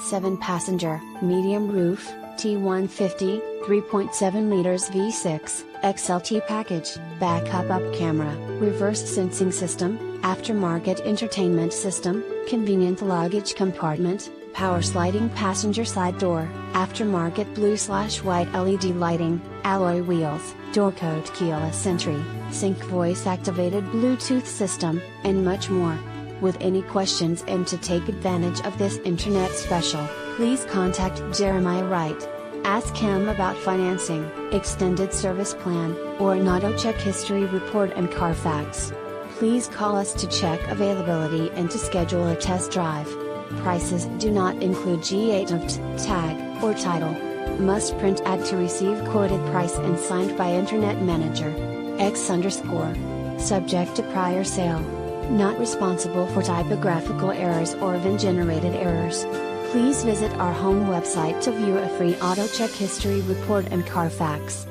7 passenger, medium roof, T150, 3.7 liters V6, XLT package, backup up camera, reverse sensing system, aftermarket entertainment system, convenient luggage compartment, power sliding passenger side door, aftermarket blue/white LED lighting, alloy wheels, door code keyless entry, sync voice activated Bluetooth system, and much more. With any questions and to take advantage of this internet special, please contact Jeremiah Wright. Ask him about financing, extended service plan, or an auto check history report and Carfax. Please call us to check availability and to schedule a test drive. Prices do not include G8 of tag, or title. Must print ad to receive quoted price and signed by Internet Manager. X_. Subject to prior sale. Not responsible for typographical errors or VIN-generated errors. Please visit our home website to view a free auto check history report and Carfax.